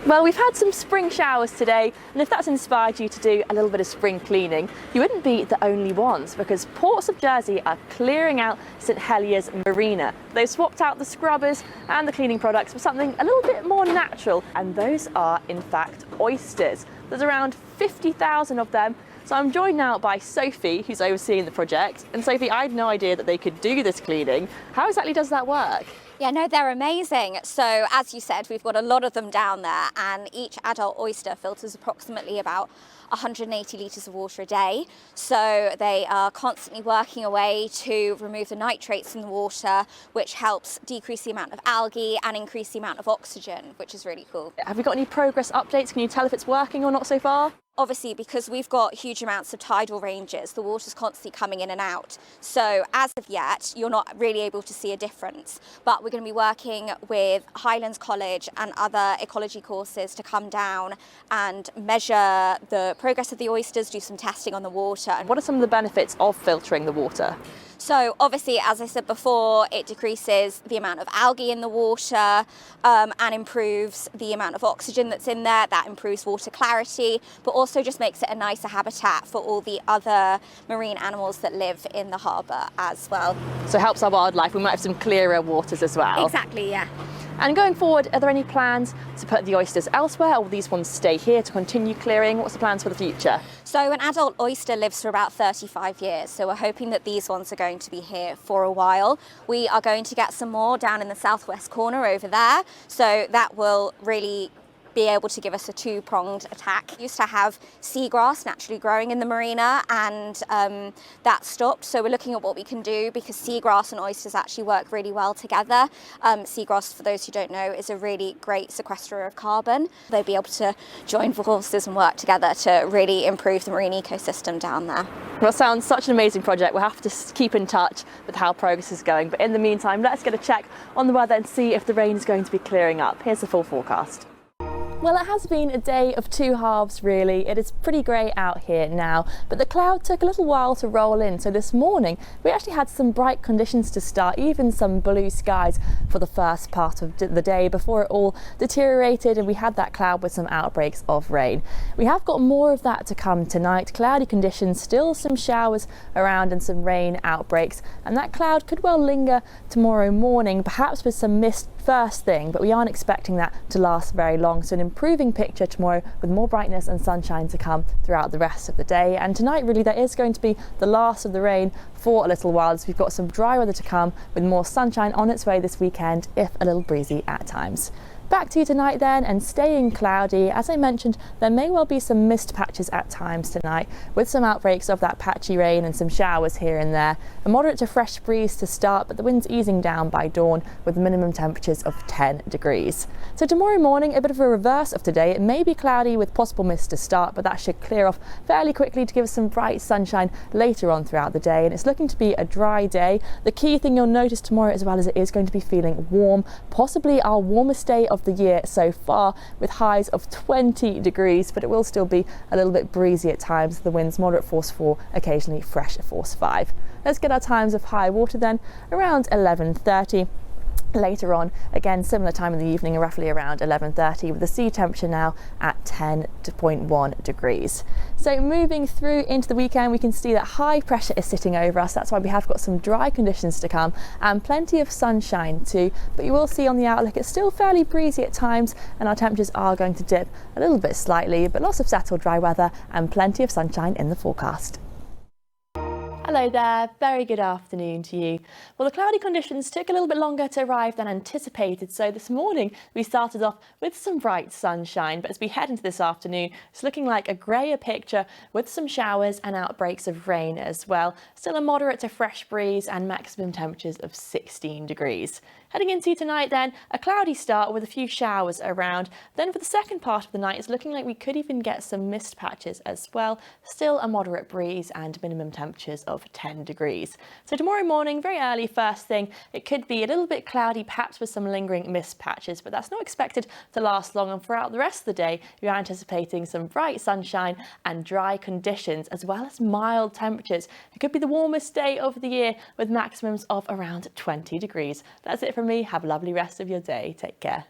Well, we've had some spring showers today, and if that's inspired you to do a little bit of spring cleaning, you wouldn't be the only ones, because Ports of Jersey are clearing out St Heliers Marina. They've swapped out the scrubbers and the cleaning products for something a little bit more natural, and those are in fact oysters. There's around 50,000 of them. So I'm joined now by Sophie, who's overseeing the project. And Sophie, I had no idea that they could do this cleaning. How exactly does that work? Yeah, no, they're amazing. So as you said, we've got a lot of them down there, and each adult oyster filters approximately about 180 litres of water a day. So they are constantly working away to remove the nitrates in the water, which helps decrease the amount of algae and increase the amount of oxygen, which is really cool. Have you got any progress updates? Can you tell if it's working or not so far? Obviously, because we've got huge amounts of tidal ranges, the water's constantly coming in and out. So as of yet, you're not really able to see a difference. But we're going to be working with Highlands College and other ecology courses to come down and measure the progress of the oysters, do some testing on the water. What are some of the benefits of filtering the water? So obviously, as I said before, it decreases the amount of algae in the water and improves the amount of oxygen that's in there. That improves water clarity, but also just makes it a nicer habitat for all the other marine animals that live in the harbour as well. So it helps our wildlife. We might have some clearer waters as well. Exactly, yeah. And going forward, are there any plans to put the oysters elsewhere, or will these ones stay here to continue clearing? What's the plans for the future? So an adult oyster lives for about 35 years, so we're hoping that these ones are going to be here for a while. We are going to get some more down in the southwest corner over there, so that will really be able to give us a two-pronged attack. We used to have seagrass naturally growing in the marina, and that stopped. So we're looking at what we can do, because seagrass and oysters actually work really well together. Seagrass, for those who don't know, is a really great sequesterer of carbon. They'll be able to join forces and work together to really improve the marine ecosystem down there. Well, it sounds such an amazing project. We'll have to keep in touch with how progress is going. But in the meantime, let's get a check on the weather and see if the rain is going to be clearing up. Here's the full forecast. Well, it has been a day of two halves, really. It is pretty grey out here now, but the cloud took a little while to roll in. So this morning, we actually had some bright conditions to start, even some blue skies for the first part of the day before it all deteriorated, and we had that cloud with some outbreaks of rain. We have got more of that to come tonight. Cloudy conditions, still some showers around and some rain outbreaks, and that cloud could well linger tomorrow morning, perhaps with some mist first thing, but we aren't expecting that to last very long. So an improving picture tomorrow with more brightness and sunshine to come throughout the rest of the day. And tonight, really, that is going to be the last of the rain for a little while, as we've got some dry weather to come with more sunshine on its way this weekend, if a little breezy at times. Back to you tonight then, and staying cloudy. As I mentioned, there may well be some mist patches at times tonight, with some outbreaks of that patchy rain and some showers here and there. A moderate to fresh breeze to start, but the wind's easing down by dawn with minimum temperatures of 10 degrees. So tomorrow morning, a bit of a reverse of today. It may be cloudy with possible mist to start, but that should clear off fairly quickly to give us some bright sunshine later on throughout the day. And it's looking to be a dry day. The key thing you'll notice tomorrow as well is it is going to be feeling warm, possibly our warmest day of the year so far, with highs of 20 degrees, but it will still be a little bit breezy at times. The winds moderate force 4, occasionally fresh force 5. Let's get our times of high water then, around 11:30. Later on, again, similar time in the evening, roughly around 11:30, with the sea temperature now at 10.1 degrees. So moving through into the weekend, we can see that high pressure is sitting over us. That's why we have got some dry conditions to come and plenty of sunshine too. But you will see on the outlook, it's still fairly breezy at times, and our temperatures are going to dip a little bit slightly, but lots of settled dry weather and plenty of sunshine in the forecast. Hello there, very good afternoon to you. Well, the cloudy conditions took a little bit longer to arrive than anticipated, so this morning we started off with some bright sunshine, but as we head into this afternoon, it's looking like a greyer picture with some showers and outbreaks of rain as well. Still a moderate to fresh breeze and maximum temperatures of 16 degrees. Heading into tonight then, a cloudy start with a few showers around. Then for the second part of the night, it's looking like we could even get some mist patches as well. Still a moderate breeze and minimum temperatures of 10 degrees. So tomorrow morning, very early first thing, it could be a little bit cloudy, perhaps with some lingering mist patches, but that's not expected to last long. And throughout the rest of the day, we are anticipating some bright sunshine and dry conditions, as well as mild temperatures. It could be the warmest day of the year with maximums of around 20 degrees. That's it from me. Have a lovely rest of your day. Take care.